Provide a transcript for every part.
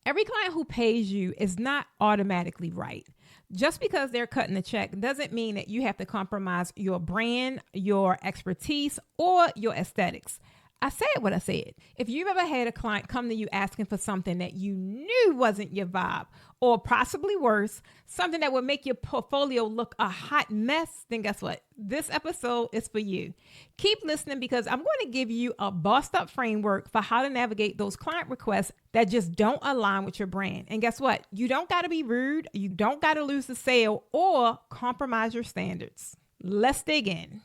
Every client who pays you is not automatically right. Just because they're cutting the check doesn't mean that you have to compromise your brand, your expertise, or your aesthetics. I said what I said. If you've ever had a client come to you asking for something that you knew wasn't your vibe, or possibly worse, something that would make your portfolio look a hot mess, then guess what? This episode is for you. Keep listening because I'm going to give you a bossed up framework for how to navigate those client requests that just don't align with your brand. And guess what? You don't got to be rude. You don't got to lose the sale or compromise your standards. Let's dig in.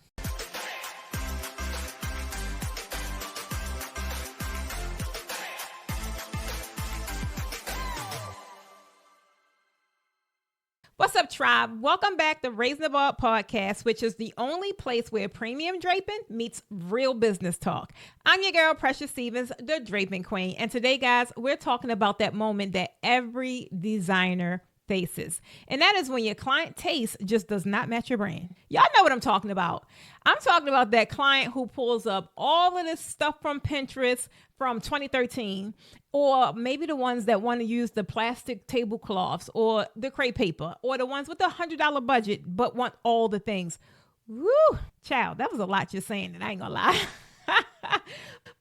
What's up, tribe? Welcome back to Raising the Bar Podcast, which is the only place where premium draping meets real business talk. I'm your girl, Precious Stevens, the Draping Queen. And today, guys, we're talking about that moment that every designer faces. And that is when your client taste just does not match your brand. Y'all know what I'm talking about. I'm talking about that client who pulls up all of this stuff from Pinterest from 2013, or maybe the ones that want to use the plastic tablecloths or the crepe paper, or the ones with the $100 budget, but want all the things. Woo, child, that was a lot you're saying, and I ain't gonna lie.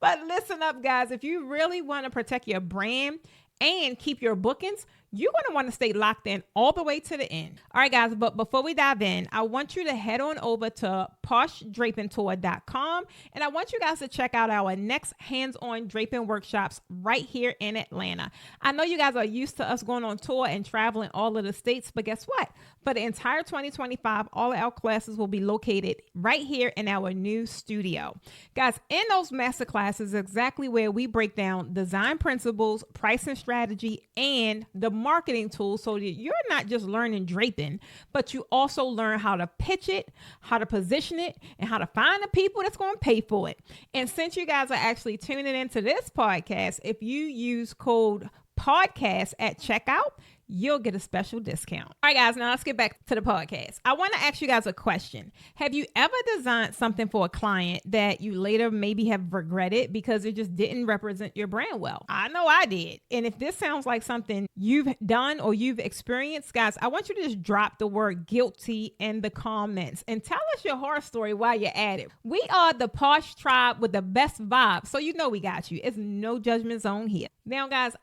But listen up, guys. If you really want to protect your brand and keep your bookings, you're going to want to stay locked in all the way to the end. All right, guys, but before we dive in, I want you to head on over to poshdrapingtour.com, and I want you guys to check out our next hands-on draping workshops right here in Atlanta. I know you guys are used to us going on tour and traveling all of the states, but guess what? For the entire 2025, all of our classes will be located right here in our new studio. Guys, in those masterclasses is exactly where we break down design principles, pricing strategy, and the marketing tools so that you're not just learning draping, but you also learn how to pitch it, how to position it, and how to find the people that's going to pay for it. And since you guys are actually tuning into this podcast, if you use code podcast at checkout, you'll get a special discount. All right, guys, now let's get back to the podcast. I want to ask you guys a question. Have you ever designed something for a client that you later maybe have regretted because it just didn't represent your brand well? I know I did. And if this sounds like something you've done or you've experienced, guys, I want you to just drop the word guilty in the comments and tell us your horror story while you're at it. We are the Posh tribe with the best vibe, so you know we got you. It's no judgment zone here. Now, guys,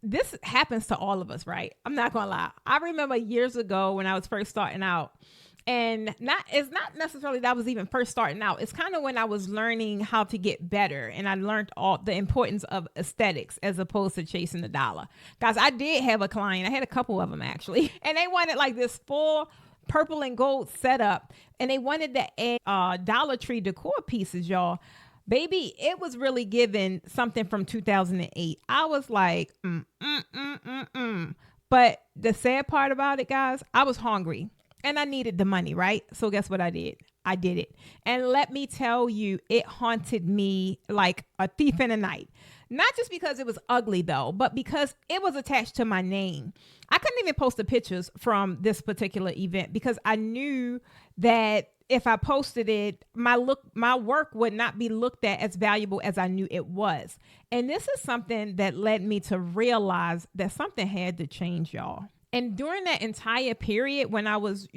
this happens to all of us, right? I'm not gonna lie. I remember years ago when I was first starting out, and it's not necessarily that I was even first starting out. It's kind of when I was learning how to get better, and I learned all the importance of aesthetics as opposed to chasing the dollar. Guys, I did have a client. I had a couple of them actually, and they wanted like this full purple and gold setup, and they wanted to add Dollar Tree decor pieces, y'all. Baby, it was really giving something from 2008. I was like, But the sad part about it, guys, I was hungry and I needed the money, right? So guess what I did? I did it. And let me tell you, it haunted me like a thief in the night. Not just because it was ugly though, but because it was attached to my name. I couldn't even post the pictures from this particular event because I knew that if I posted it, my work would not be looked at as valuable as I knew it was. And this is something that led me to realize that something had to change, y'all. And during that entire period when I was,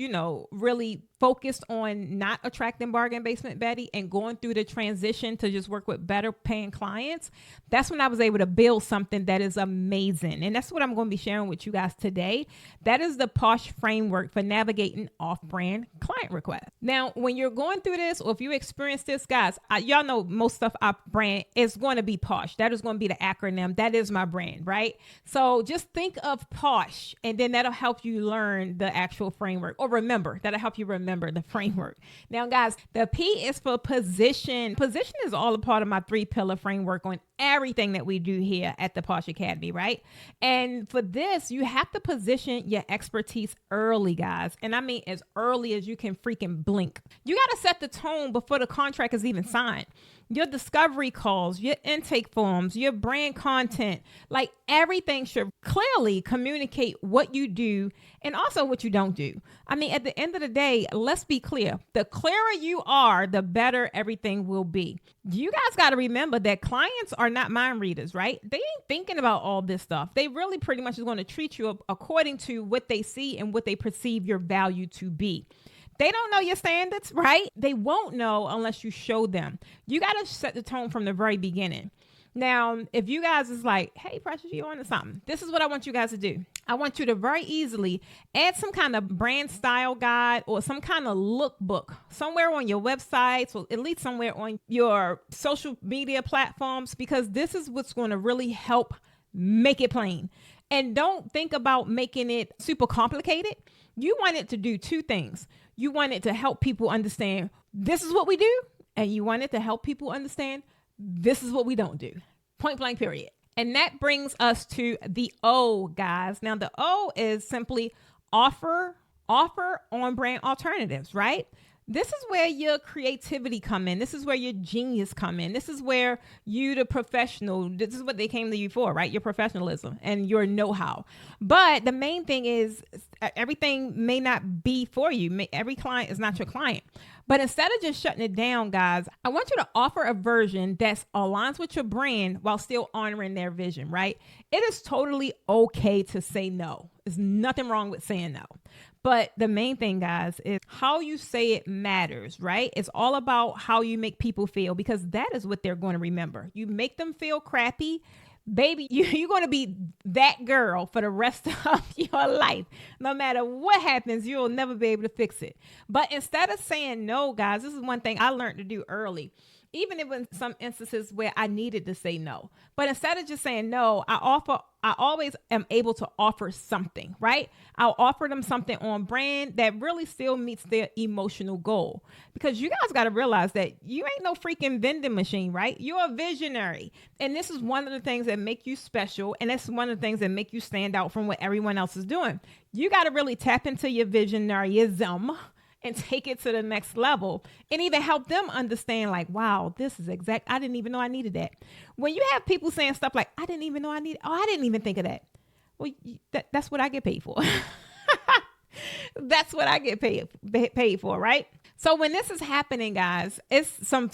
really focused on not attracting bargain basement Betty and going through the transition to just work with better paying clients, that's when I was able to build something that is amazing. And that's what I'm going to be sharing with you guys today. That is the Posh framework for navigating off-brand client requests. Now, when you're going through this, or if you experience this, guys, y'all know most stuff our brand is going to be Posh. That is going to be the acronym. That is my brand, right? So just think of Posh, and then that'll help you learn the actual framework, or that'll help you remember the framework. Now, guys, the P is for position. Position is all a part of my 3-pillar framework on everything that we do here at the Posh Academy, right? And for this, you have to position your expertise early, guys. And I mean, as early as you can freaking blink. You got to set the tone before the contract is even signed. Your discovery calls, your intake forms, your brand content, like everything should clearly communicate what you do and also what you don't do. I mean, at the end of the day, let's be clear. The clearer you are, the better everything will be. You guys got to remember that clients are are not mind readers, right? They ain't thinking about all this stuff. They really pretty much is going to treat you according to what they see and what they perceive your value to be. They don't know your standards, right? They won't know unless you show them. You got to set the tone from the very beginning. Now, if you guys is like, hey, Precious, you on to something? This is what I want you guys to do. I want you to very easily add some kind of brand style guide or some kind of lookbook somewhere on your website, or at least somewhere on your social media platforms, because this is what's going to really help make it plain. And don't think about making it super complicated. You want it to do two things. You want it to help people understand this is what we do, and you want it to help people understand this is what we don't do. Point blank, period. And that brings us to the O, guys. Now, the O is simply offer on brand alternatives, right? This is where your creativity come in. This is where your genius come in. This is where you, the professional, this is what they came to you for, right? Your professionalism and your know-how. But the main thing is everything may not be for you. Every client is not your client. But instead of just shutting it down, guys, I want you to offer a version that aligns with your brand while still honoring their vision, right? It is totally okay to say no. There's nothing wrong with saying no. But the main thing, guys, is how you say it matters, right? It's all about how you make people feel, because that is what they're going to remember. You make them feel crappy, baby, you're going to be that girl for the rest of your life. No matter what happens, you'll never be able to fix it. But instead of saying no, guys, this is one thing I learned to do early. Even in some instances where I needed to say no. But instead of just saying no, I always am able to offer something, right? I'll offer them something on brand that really still meets their emotional goal. Because you guys got to realize that you ain't no freaking vending machine, right? You're a visionary. And this is one of the things that make you special. And that's one of the things that make you stand out from what everyone else is doing. You got to really tap into your visionaryism and take it to the next level, and even help them understand, like, wow, this is I didn't even know I needed that. When you have people saying stuff like, I didn't even know I needed, I didn't even think of that. Well, that's what I get paid for. That's what I get paid for, right? So when this is happening, guys, it's some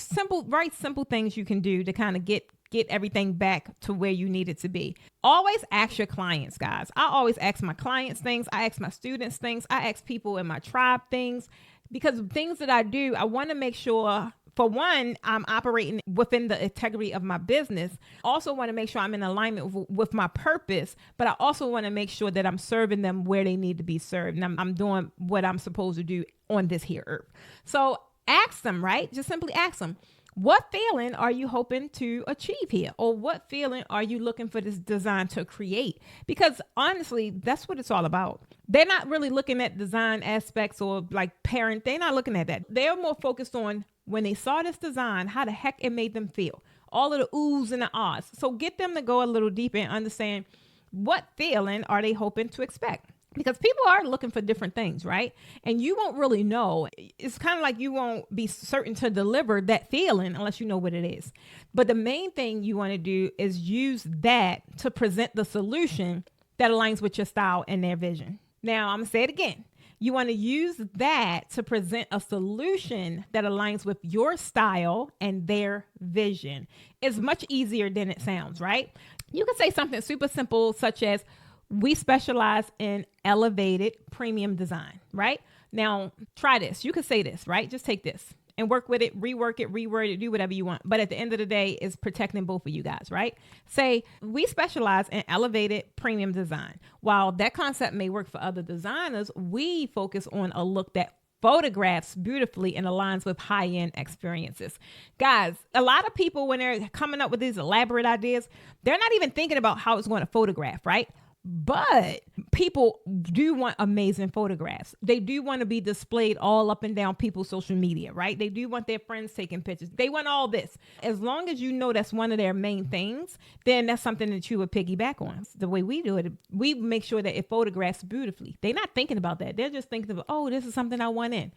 very simple things you can do to kind of get everything back to where you need it to be. Always ask your clients, guys. I always ask my clients things. I ask my students things. I ask people in my tribe things, because things that I do, I want to make sure, for one, I'm operating within the integrity of my business. Also want to make sure I'm in alignment with my purpose, but I also want to make sure that I'm serving them where they need to be served. And I'm doing what I'm supposed to do on this here earth. So ask them, right? Just simply ask them, what feeling are you hoping to achieve here? Or what feeling are you looking for this design to create? Because honestly, that's what it's all about. They're not really looking at design aspects or like parent. They're not looking at that. They're more focused on when they saw this design, how the heck it made them feel. All of the oohs and the ahs. So get them to go a little deeper and understand what feeling are they hoping to expect. Because people are looking for different things, right? And you won't really know. It's kind of like you won't be certain to deliver that feeling unless you know what it is. But the main thing you want to do is use that to present the solution that aligns with your style and their vision. Now, I'm going to say it again. You want to use that to present a solution that aligns with your style and their vision. It's much easier than it sounds, right? You can say something super simple, such as, we specialize in elevated premium design, right? Now, try this. You could say this, right? Just take this and work with it, rework it, reword it, do whatever you want. But at the end of the day, it's protecting both of you guys, right? Say, we specialize in elevated premium design. While that concept may work for other designers, we focus on a look that photographs beautifully and aligns with high-end experiences. Guys, a lot of people, when they're coming up with these elaborate ideas, they're not even thinking about how it's going to photograph, right? But people do want amazing photographs. They do want to be displayed all up and down people's social media, right? They do want their friends taking pictures. They want all this. As long as you know that's one of their main things, then that's something that you would piggyback on. The way we do it, we make sure that it photographs beautifully. They're not thinking about that. They're just thinking of, oh, this is something I want in.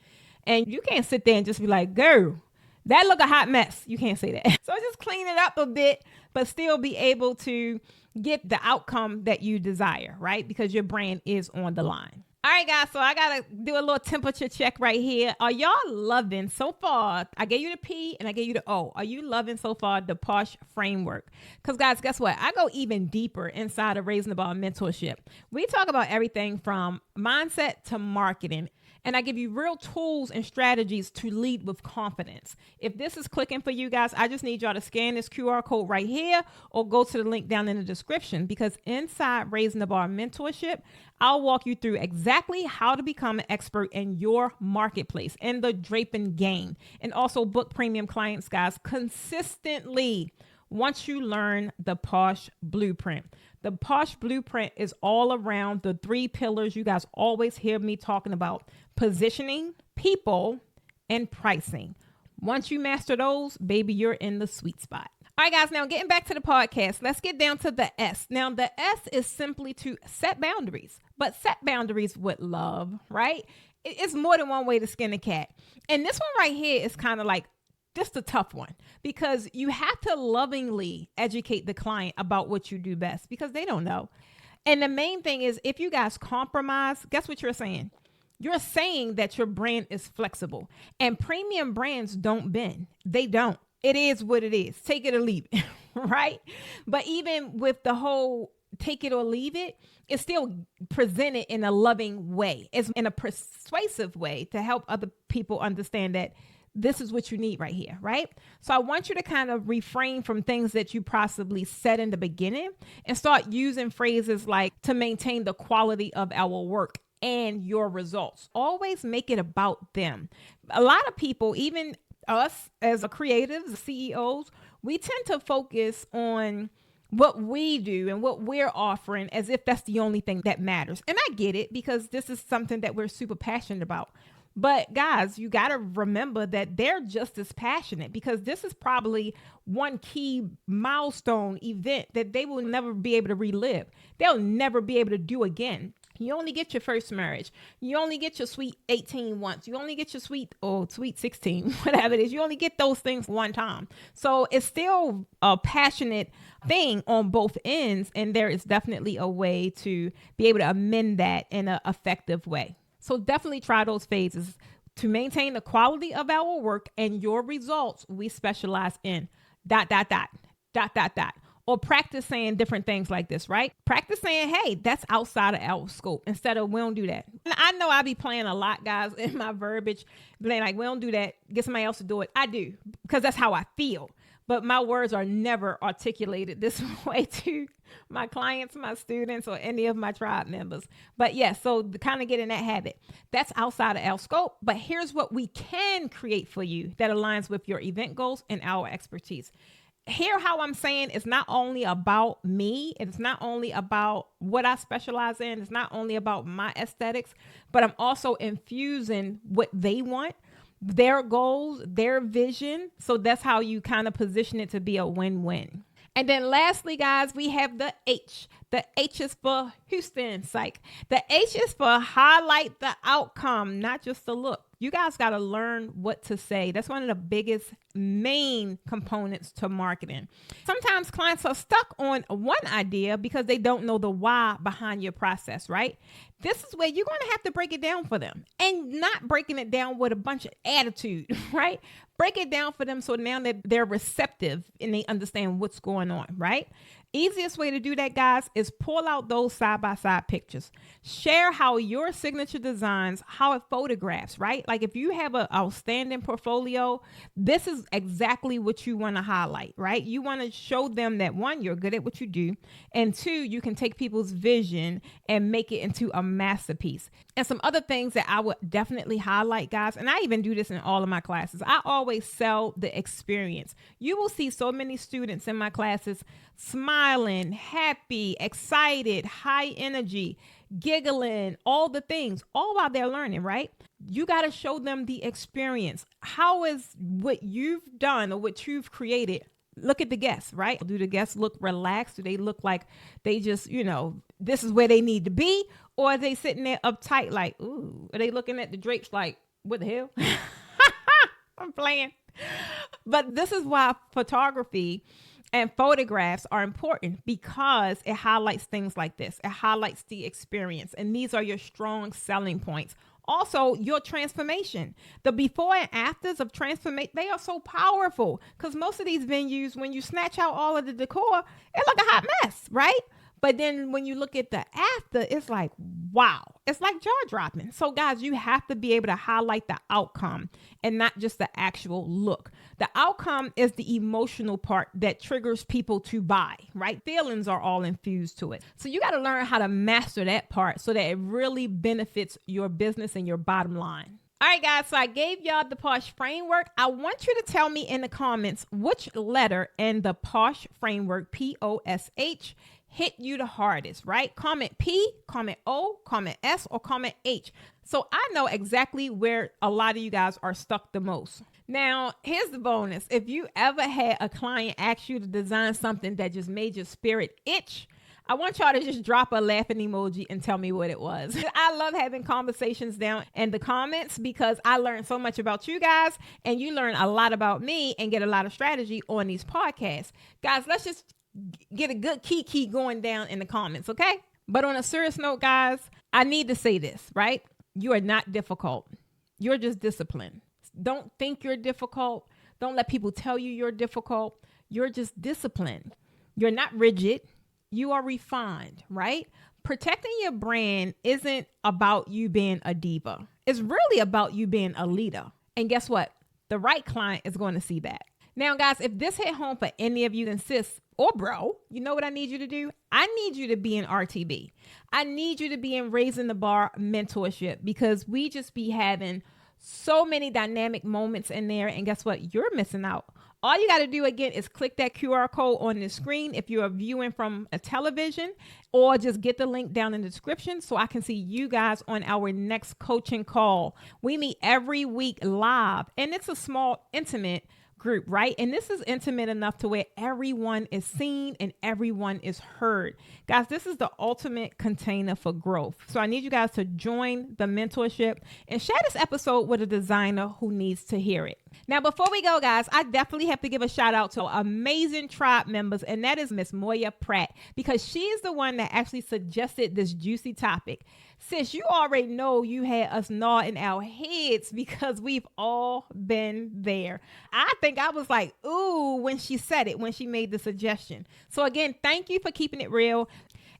And you can't sit there and just be like, girl, that look a hot mess. You can't say that. So just clean it up a bit, but still be able to get the outcome that you desire, right? Because your brand is on the line. All right, guys, so I got to do a little temperature check right here. Are y'all loving so far? I gave you the P and I gave you the O. Are you loving so far the Posh framework? Because, guys, guess what? I go even deeper inside of Raising the Bar mentorship. We talk about everything from mindset to marketing. And I give you real tools and strategies to lead with confidence. If this is clicking for you guys, I just need y'all to scan this QR code right here or go to the link down in the description, because inside Raising the Bar mentorship, I'll walk you through exactly how to become an expert in your marketplace and the draping game, and also book premium clients, guys, consistently once you learn the Posh Blueprint. The Posh Blueprint is all around the 3 pillars you guys always hear me talking about: positioning, people, and pricing. Once you master those, baby, you're in the sweet spot. All right, guys, now getting back to the podcast, let's get down to the S. Now, the S is simply to set boundaries, but set boundaries with love, right? It's more than one way to skin a cat. And this one right here is kind of like just a tough one, because you have to lovingly educate the client about what you do best, because they don't know. And the main thing is, if you guys compromise, guess what you're saying? You're saying that your brand is flexible, and premium brands don't bend. They don't. It is what it is. Take it or leave it, right? But even with the whole take it or leave it, it's still presented in a loving way. It's in a persuasive way to help other people understand that this is what you need right here, right? So I want you to kind of refrain from things that you possibly said in the beginning and start using phrases like to maintain the quality of our work and your results. Always make it about them. A lot of people, even us as creatives, CEOs, we tend to focus on what we do and what we're offering as if that's the only thing that matters. And I get it, because this is something that we're super passionate about. But guys, you got to remember that they're just as passionate, because this is probably one key milestone event that they will never be able to relive. They'll never be able to do again. You only get your first marriage. You only get your sweet 18 once. You only get your sweet 16, whatever it is. You only get those things one time. So it's still a passionate thing on both ends. And there is definitely a way to be able to amend that in an effective way. So definitely try those phases. To maintain the quality of our work and your results, we specialize in ... Or practice saying different things like this, right? Practice saying, hey, that's outside of our scope, instead of we don't do that. And I know I be playing a lot, guys, in my verbiage, being like, we don't do that. Get somebody else to do it. I do, because that's how I feel. But my words are never articulated this way to my clients, my students, or any of my tribe members. But yes, so to kind of get in that habit, that's outside of our scope. But here's what we can create for you that aligns with your event goals and our expertise. Hear how I'm saying it's not only about me. It's not only about what I specialize in. It's not only about my aesthetics, but I'm also infusing what they want, their goals, their vision. So that's how you kind of position it to be a win-win. And then lastly, guys, we have the H. The H is for Houston, psych. The H is for highlight the outcome, not just the look. You guys got to learn what to say. That's one of the biggest main components to marketing. Sometimes clients are stuck on one idea because they don't know the why behind your process, right? This is where you're going to have to break it down for them, and not breaking it down with a bunch of attitude, right? Break it down for them so now that they're receptive and they understand what's going on, right? Easiest way to do that, guys, is pull out those side-by-side pictures. Share how your signature designs, how it photographs, right? Like if you have an outstanding portfolio, this is exactly what you want to highlight, right? You want to show them that, one, you're good at what you do, and two, you can take people's vision and make it into a masterpiece. And some other things that I would definitely highlight, guys, and I even do this in all of my classes. I always sell the experience. You will see so many students in my classes smiling, happy, excited, high energy, giggling, all the things, all while they're learning, right? You got to show them the experience. How is what you've done or what you've created? Look at the guests, right? Do the guests look relaxed? Do they look like they just, this is where they need to be? Or are they sitting there uptight like, ooh, are they looking at the drapes like, what the hell? I'm playing. But this is why photography And photographs are important because it highlights things like this. It highlights the experience. And these are your strong selling points. Also, your transformation. The before and afters of transformation, they are so powerful because most of these venues, when you snatch out all of the decor, it look a hot mess, right? But then when you look at the after, it's like, wow, it's like jaw dropping. So guys, you have to be able to highlight the outcome and not just the actual look. The outcome is the emotional part that triggers people to buy, right? Feelings are all infused to it. So you got to learn how to master that part so that it really benefits your business and your bottom line. All right, guys, so I gave y'all the Posh framework. I want you to tell me in the comments which letter in the Posh framework, P-O-S-H, hit you the hardest, right? Comment P, comment O, comment S, or comment H. So I know exactly where a lot of you guys are stuck the most. Now, here's the bonus. If you ever had a client ask you to design something that just made your spirit itch, I want y'all to just drop a laughing emoji and tell me what it was. I love having conversations down in the comments because I learned so much about you guys and you learn a lot about me and get a lot of strategy on these podcasts. Guys, let's just get a good key going down in the comments, okay? But on a serious note, guys, I need to say this, right? You are not difficult. You're just disciplined. Don't think you're difficult. Don't let people tell you you're difficult. You're just disciplined. You're not rigid. You are refined, right? Protecting your brand isn't about you being a diva. It's really about you being a leader. And guess what? The right client is going to see that. Now, guys, if this hit home for any of you, then sis or bro, you know what I need you to do? I need you to be in RTB. I need you to be in Raising the Bar mentorship because we just be having so many dynamic moments in there. And guess what? You're missing out. All you got to do, again, is click that QR code on the screen if you're viewing from a television, or just get the link down in the description so I can see you guys on our next coaching call. We meet every week live, and it's a small, intimate group, right? And this is intimate enough to where everyone is seen and everyone is heard. Guys, this is the ultimate container for growth. So I need you guys to join the mentorship and share this episode with a designer who needs to hear it. Now, before we go, guys, I definitely have to give a shout out to amazing tribe members, and that is Miss Moya Pratt, because she is the one that actually suggested this juicy topic. Sis, you already know you had us nodding our heads because we've all been there. I think I was like, ooh, when she said it, when she made the suggestion. So again, thank you for keeping it real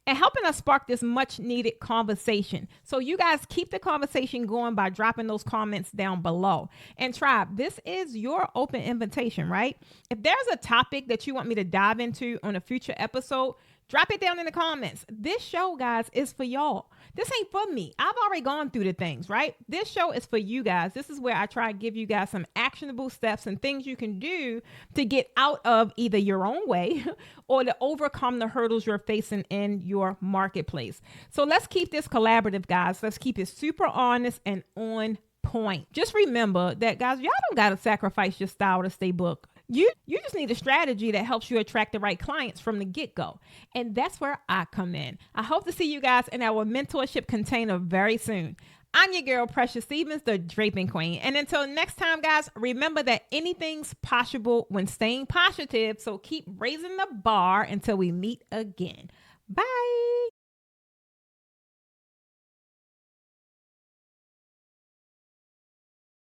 and helping us spark this much needed conversation. So you guys keep the conversation going by dropping those comments down below. And tribe, this is your open invitation, right? If there's a topic that you want me to dive into on a future episode, drop it down in the comments. This show, guys, is for y'all. This ain't for me. I've already gone through the things, right? This show is for you guys. This is where I try to give you guys some actionable steps and things you can do to get out of either your own way or to overcome the hurdles you're facing in your marketplace. So let's keep this collaborative, guys. Let's keep it super honest and on point. Just remember that, guys, y'all don't got to sacrifice your style to stay booked. You just need a strategy that helps you attract the right clients from the get-go. And that's where I come in. I hope to see you guys in our mentorship container very soon. I'm your girl, Precious Stevens, the Draping Queen. And until next time, guys, remember that anything's possible when staying positive. So keep raising the bar until we meet again. Bye.